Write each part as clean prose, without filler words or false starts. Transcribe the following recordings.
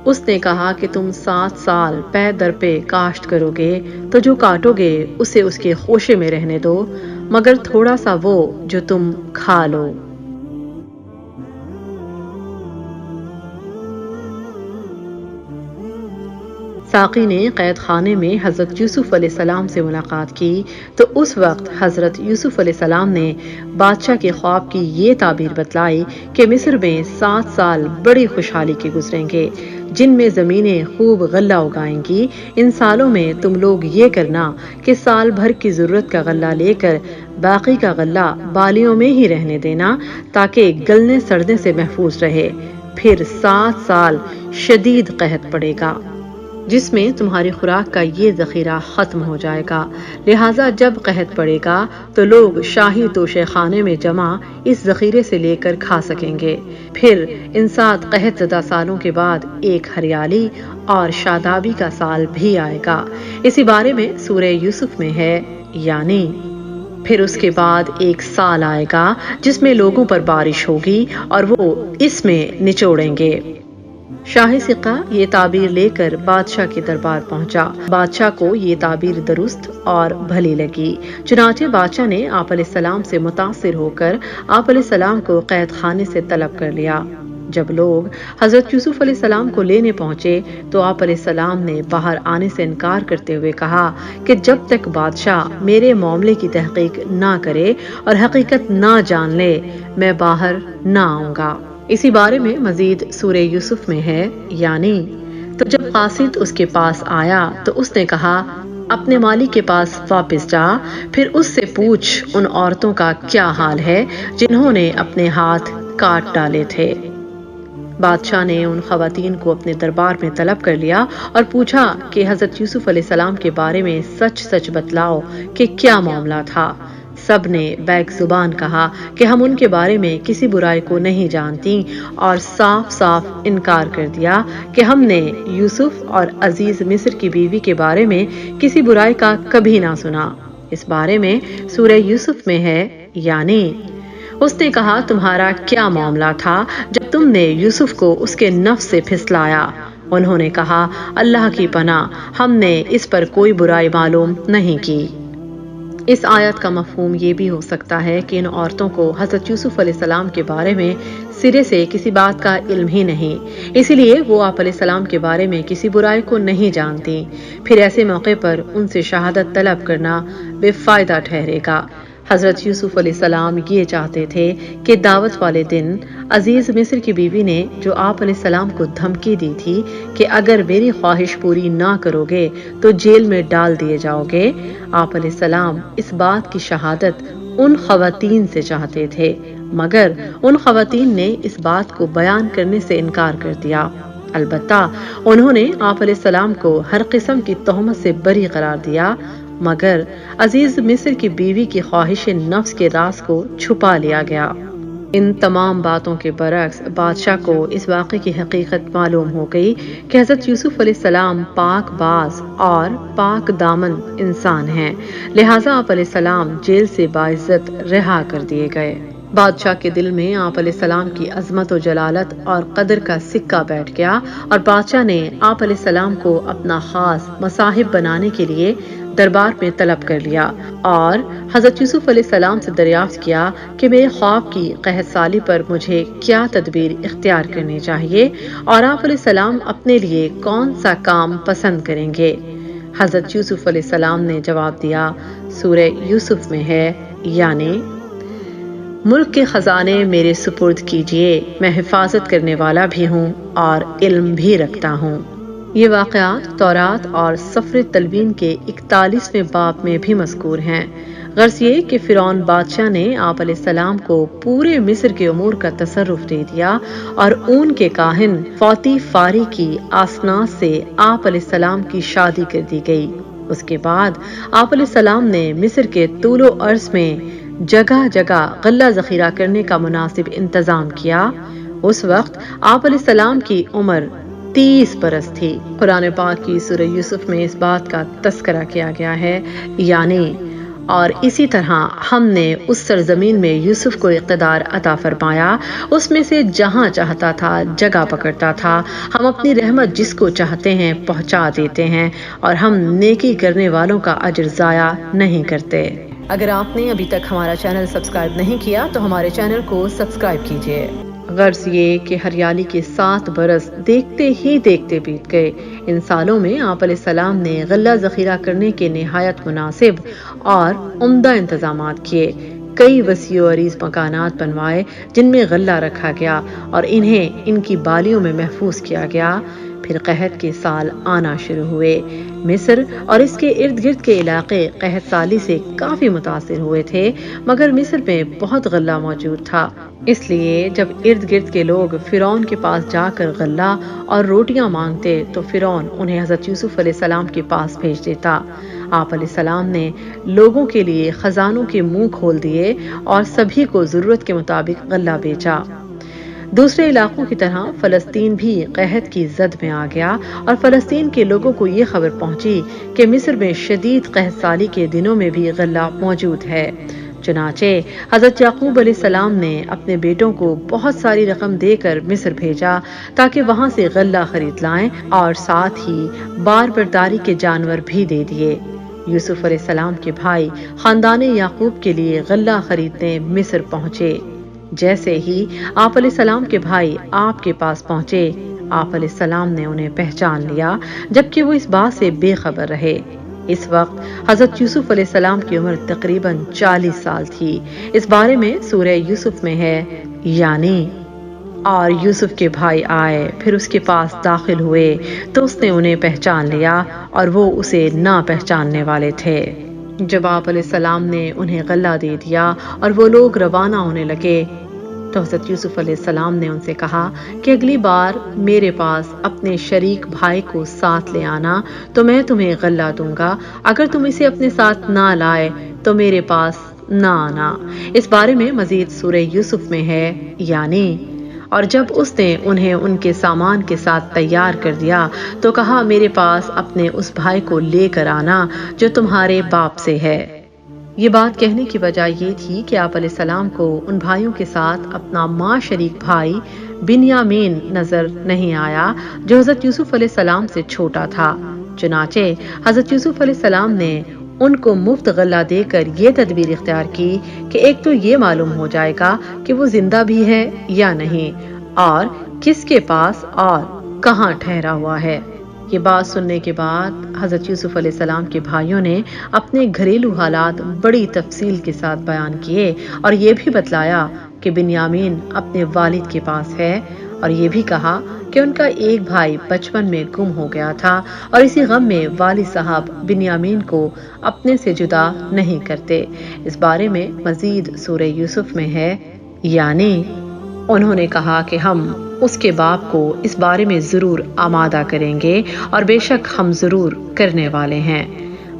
اس نے کہا کہ تم 7 سال پے در پہ کاشت کرو گے تو جو کاٹو گے اسے اس کے خوشے میں رہنے دو، مگر تھوڑا سا وہ جو تم کھا لو۔ ساقی نے قید خانے میں حضرت یوسف علیہ السلام سے ملاقات کی تو اس وقت حضرت یوسف علیہ السلام نے بادشاہ کے خواب کی یہ تعبیر بتلائی کہ مصر میں 7 سال بڑی خوشحالی کے گزریں گے، جن میں زمینیں خوب غلہ اگائیں گی۔ ان سالوں میں تم لوگ یہ کرنا کہ سال بھر کی ضرورت کا غلہ لے کر باقی کا غلہ بالیوں میں ہی رہنے دینا تاکہ گلنے سڑنے سے محفوظ رہے۔ پھر 7 سال شدید قحط پڑے گا جس میں تمہاری خوراک کا یہ ذخیرہ ختم ہو جائے گا، لہٰذا جب قحط پڑے گا تو لوگ شاہی توشے خانے میں جمع اس ذخیرے سے لے کر کھا سکیں گے۔ پھر ان 7 قحط زدہ سالوں کے بعد ایک ہریالی اور شادابی کا سال بھی آئے گا۔ اسی بارے میں سورہ یوسف میں ہے، یعنی پھر اس کے بعد ایک سال آئے گا جس میں لوگوں پر بارش ہوگی اور وہ اس میں نچوڑیں گے۔ شاہ سقہ یہ تعبیر لے کر بادشاہ کے دربار پہنچا۔ بادشاہ کو یہ تعبیر درست اور بھلی لگی، چنانچہ بادشاہ نے آپ علیہ السلام سے متاثر ہو کر آپ علیہ السلام کو قید خانے سے طلب کر لیا۔ جب لوگ حضرت یوسف علیہ السلام کو لینے پہنچے تو آپ علیہ السلام نے باہر آنے سے انکار کرتے ہوئے کہا کہ جب تک بادشاہ میرے معاملے کی تحقیق نہ کرے اور حقیقت نہ جان لے میں باہر نہ آؤں گا۔ اسی بارے میں مزید سورہ یوسف میں ہے، یعنی تو جب قاصد اس کے پاس آیا تو اس نے کہا اپنے مالی کے پاس واپس جا، پھر اس سے پوچھ ان عورتوں کا کیا حال ہے جنہوں نے اپنے ہاتھ کاٹ ڈالے تھے۔ بادشاہ نے ان خواتین کو اپنے دربار میں طلب کر لیا اور پوچھا کہ حضرت یوسف علیہ السلام کے بارے میں سچ سچ بتلاؤ کہ کیا معاملہ تھا۔ سب نے بیک زبان کہا کہ ہم ان کے بارے میں کسی برائی کو نہیں جانتی، اور صاف صاف انکار کر دیا کہ ہم نے یوسف اور عزیز مصر کی بیوی کے بارے میں کسی برائی کا کبھی نہ سنا۔ اس بارے میں سورہ یوسف میں ہے، یعنی اس نے کہا تمہارا کیا معاملہ تھا جب تم نے یوسف کو اس کے نفس سے پھسلایا؟ انہوں نے کہا اللہ کی پناہ، ہم نے اس پر کوئی برائی معلوم نہیں کی۔ اس آیت کا مفہوم یہ بھی ہو سکتا ہے کہ ان عورتوں کو حضرت یوسف علیہ السلام کے بارے میں سرے سے کسی بات کا علم ہی نہیں، اسی لیے وہ آپ علیہ السلام کے بارے میں کسی برائی کو نہیں جانتی۔ پھر ایسے موقع پر ان سے شہادت طلب کرنا بے فائدہ ٹھہرے گا۔ حضرت یوسف علیہ السلام یہ چاہتے تھے کہ دعوت والے دن عزیز مصر کی بیوی نے جو آپ علیہ السلام کو دھمکی دی تھی کہ اگر میری خواہش پوری نہ کرو گے تو جیل میں ڈال دیے جاؤ گے، آپ علیہ السلام اس بات کی شہادت ان خواتین سے چاہتے تھے، مگر ان خواتین نے اس بات کو بیان کرنے سے انکار کر دیا۔ البتہ انہوں نے آپ علیہ السلام کو ہر قسم کی تہمت سے بری قرار دیا، مگر عزیز مصر کی بیوی کی خواہش نفس کے راز کو چھپا لیا گیا۔ ان تمام باتوں کے برعکس بادشاہ کو اس واقعے کی حقیقت معلوم ہو گئی کہ حضرت یوسف علیہ السلام پاک باز اور پاک دامن انسان ہیں، لہٰذا آپ علیہ السلام جیل سے باعزت رہا کر دیے گئے۔ بادشاہ کے دل میں آپ علیہ السلام کی عظمت و جلالت اور قدر کا سکہ بیٹھ گیا، اور بادشاہ نے آپ علیہ السلام کو اپنا خاص مصاحب بنانے کے لیے دربار میں طلب کر لیا، اور حضرت یوسف علیہ السلام سے دریافت کیا کہ میرے خواب کی قحط سالی پر مجھے کیا تدبیر اختیار کرنی چاہیے، اور آپ علیہ السلام اپنے لیے کون سا کام پسند کریں گے۔ حضرت یوسف علیہ السلام نے جواب دیا، سورہ یوسف میں ہے، یعنی ملک کے خزانے میرے سپرد کیجئے، میں حفاظت کرنے والا بھی ہوں اور علم بھی رکھتا ہوں۔ یہ واقعات تورات اور سفر تلوین کے 41ویں باب میں بھی مذکور ہیں۔ غرض یہ کہ فرعون بادشاہ نے آپ علیہ السلام کو پورے مصر کے امور کا تصرف دے دیا، اور اون کے کاہن فوتی فاری کی آسناس سے آپ علیہ السلام کی شادی کر دی گئی۔ اس کے بعد آپ علیہ السلام نے مصر کے طول و عرض میں جگہ جگہ غلہ ذخیرہ کرنے کا مناسب انتظام کیا۔ اس وقت آپ علیہ السلام کی عمر 30 برس تھی۔ قرآن پاک کی سورہ یوسف میں اس بات کا تذکرہ کیا گیا ہے، یعنی اور اسی طرح ہم نے اس سرزمین میں یوسف کو اقتدار عطا فرمایا، اس میں سے جہاں چاہتا تھا جگہ پکڑتا تھا۔ ہم اپنی رحمت جس کو چاہتے ہیں پہنچا دیتے ہیں، اور ہم نیکی کرنے والوں کا اجر ضائع نہیں کرتے۔ اگر آپ نے ابھی تک ہمارا چینل سبسکرائب نہیں کیا تو ہمارے چینل کو سبسکرائب کیجیے۔ غرض یہ کہ ہریالی کے 7 برس دیکھتے ہی دیکھتے بیت گئے۔ ان سالوں میں آپ علیہ السلام نے غلہ ذخیرہ کرنے کے نہایت مناسب اور عمدہ انتظامات کیے۔ کئی وسیع و عریض مکانات بنوائے جن میں غلہ رکھا گیا اور انہیں ان کی بالیوں میں محفوظ کیا گیا۔ پھر قحط کے سال آنا شروع ہوئے۔ مصر اور اس کے ارد گرد کے علاقے قحط سالی سے کافی متاثر ہوئے تھے، مگر مصر میں بہت غلہ موجود تھا۔ اس لیے جب ارد گرد کے لوگ فرعون کے پاس جا کر غلہ اور روٹیاں مانگتے تو فرعون انہیں حضرت یوسف علیہ السلام کے پاس بھیج دیتا۔ آپ علیہ السلام نے لوگوں کے لیے خزانوں کے منہ کھول دیے اور سبھی کو ضرورت کے مطابق غلہ بیچا۔ دوسرے علاقوں کی طرح فلسطین بھی قحط کی زد میں آ گیا، اور فلسطین کے لوگوں کو یہ خبر پہنچی کہ مصر میں شدید قحط سالی کے دنوں میں بھی غلہ موجود ہے۔ چنانچہ حضرت یعقوب علیہ السلام نے اپنے بیٹوں کو بہت ساری رقم دے کر مصر بھیجا تاکہ وہاں سے غلہ خرید لائیں، اور ساتھ ہی بار برداری کے جانور بھی دے دیے۔ یوسف علیہ السلام کے بھائی خاندان یعقوب کے لیے غلہ خریدنے مصر پہنچے۔ جیسے ہی آپ علیہ السلام کے بھائی آپ کے پاس پہنچے، آپ علیہ السلام نے انہیں پہچان لیا، جبکہ وہ اس بات سے بے خبر رہے۔ اس وقت حضرت یوسف علیہ السلام کی عمر تقریباً 40 سال تھی۔ اس بارے میں سورہ یوسف میں ہے، یعنی اور یوسف کے بھائی آئے، پھر اس کے پاس داخل ہوئے تو اس نے انہیں پہچان لیا، اور وہ اسے نہ پہچاننے والے تھے۔ جب آپ علیہ السلام نے انہیں غلہ دے دیا اور وہ لوگ روانہ ہونے لگے تو حضرت یوسف علیہ السلام نے ان سے کہا کہ اگلی بار میرے پاس اپنے شریک بھائی کو ساتھ لے آنا تو میں تمہیں غلہ دوں گا، اگر تم اسے اپنے ساتھ نہ لائے تو میرے پاس نہ آنا۔ اس بارے میں مزید سورہ یوسف میں ہے، یعنی اور جب اس نے انہیں ان کے سامان کے ساتھ تیار کر دیا تو کہا میرے پاس اپنے اس بھائی کو لے کر آنا جو تمہارے باپ سے ہے۔ یہ بات کہنے کی وجہ یہ تھی کہ آپ علیہ السلام کو ان بھائیوں کے ساتھ اپنا ماں شریک بھائی بنیامین نظر نہیں آیا جو حضرت یوسف علیہ السلام سے چھوٹا تھا۔ چنانچہ حضرت یوسف علیہ السلام نے ان کو مفت غلہ دے کر یہ تدبیر اختیار کی کہ ایک تو یہ معلوم ہو جائے گا کہ وہ زندہ بھی ہے یا نہیں، اور کس کے پاس اور کہاں ٹھہرا ہوا ہے۔ یہ بات سننے کے بعد حضرت یوسف علیہ السلام کے بھائیوں نے اپنے گھریلو حالات بڑی تفصیل کے ساتھ بیان کیے، اور یہ بھی بتلایا کہ بنیامین اپنے والد کے پاس ہے، اور یہ بھی کہا کہ ان کا ایک بھائی بچپن میں گم ہو گیا تھا، اور اسی غم میں والد صاحب بنیامین کو اپنے سے جدا نہیں کرتے۔ اس بارے میں مزید سورہ یوسف میں ہے، یعنی انہوں نے کہا کہ ہم اس کے باپ کو اس بارے میں ضرور آمادہ کریں گے، اور بے شک ہم ضرور کرنے والے ہیں۔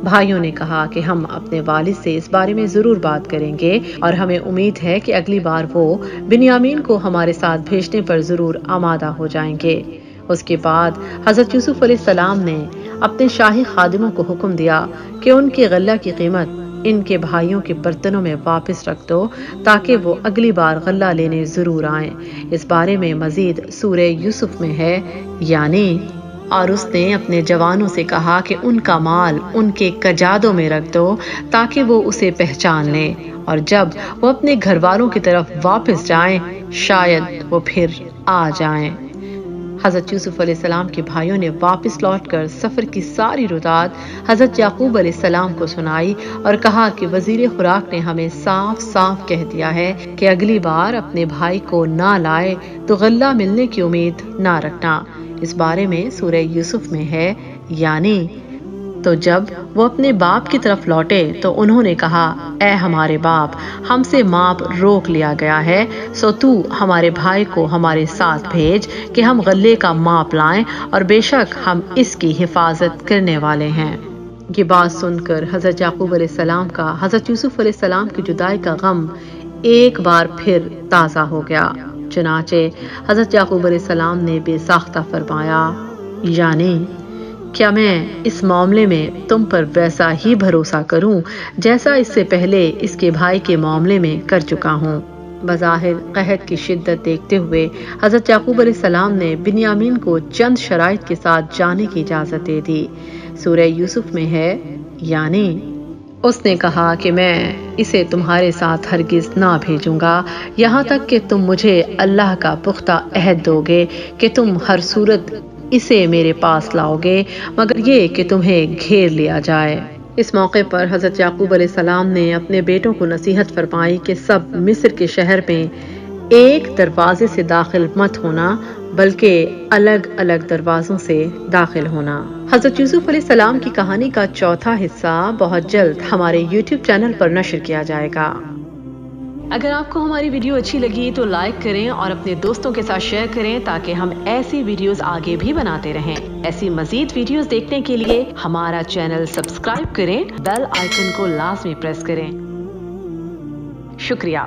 بھائیوں نے کہا کہ ہم اپنے والد سے اس بارے میں ضرور بات کریں گے، اور ہمیں امید ہے کہ اگلی بار وہ بنیامین کو ہمارے ساتھ بھیجنے پر ضرور آمادہ ہو جائیں گے۔ اس کے بعد حضرت یوسف علیہ السلام نے اپنے شاہی خادموں کو حکم دیا کہ ان کے غلہ کی قیمت ان کے بھائیوں کے برتنوں میں واپس رکھ دو تاکہ وہ اگلی بار غلہ لینے ضرور آئیں۔ اس بارے میں مزید سورہ یوسف میں ہے، یعنی اور اس نے اپنے جوانوں سے کہا کہ ان کا مال ان کے کجادوں میں رکھ دو تاکہ وہ اسے پہچان لیں، اور جب وہ اپنے گھر والوں کی طرف واپس جائیں شاید وہ پھر آ جائیں۔ حضرت یوسف علیہ السلام کے بھائیوں نے واپس لوٹ کر سفر کی ساری روداد حضرت یعقوب علیہ السلام کو سنائی، اور کہا کہ وزیر خوراک نے ہمیں صاف صاف کہہ دیا ہے کہ اگلی بار اپنے بھائی کو نہ لائے تو غلہ ملنے کی امید نہ رکھنا۔ اس بارے میں سورہ یوسف میں ہے، یعنی تو جب وہ اپنے باپ کی طرف لوٹے تو انہوں نے کہا اے ہمارے باپ، ہم سے ماپ روک لیا گیا ہے، سو تو ہمارے بھائی کو ہمارے ساتھ بھیج کہ ہم غلے کا ماپ لائیں، اور بے شک ہم اس کی حفاظت کرنے والے ہیں۔ یہ بات سن کر حضرت یعقوب علیہ السلام کا حضرت یوسف علیہ السلام کی جدائی کا غم ایک بار پھر تازہ ہو گیا۔ چنانچہ حضرت یعقوب علیہ السلام نے بے ساختہ فرمایا، یعنی کیا میں اس معاملے میں تم پر ویسا ہی بھروسہ کروں جیسا اس سے پہلے اس کے بھائی کے معاملے میں کر چکا ہوں؟ بظاہر قحط کی شدت دیکھتے ہوئے حضرت یعقوب علیہ السلام نے بنیامین کو چند شرائط کے ساتھ جانے کی اجازت دے دی۔ سورہ یوسف میں ہے، یعنی اس نے کہا کہ میں اسے تمہارے ساتھ ہرگز نہ بھیجوں گا یہاں تک کہ تم مجھے اللہ کا پختہ عہد دو گے کہ تم ہر صورت اسے میرے پاس لاؤ گے مگر یہ کہ تمہیں گھیر لیا جائے۔ اس موقع پر حضرت یعقوب علیہ السلام نے اپنے بیٹوں کو نصیحت فرمائی کہ سب مصر کے شہر میں ایک دروازے سے داخل مت ہونا بلکہ الگ الگ دروازوں سے داخل ہونا۔ حضرت یوسف علیہ السلام کی کہانی کا چوتھا حصہ بہت جلد ہمارے YouTube چینل پر نشر کیا جائے گا۔ اگر آپ کو ہماری ویڈیو اچھی لگی تو لائک کریں اور اپنے دوستوں کے ساتھ شیئر کریں تاکہ ہم ایسی ویڈیوز آگے بھی بناتے رہیں۔ ایسی مزید ویڈیوز دیکھنے کے لیے ہمارا چینل سبسکرائب کریں، بیل آئیکن کو لازمی پریس کریں۔ شکریہ۔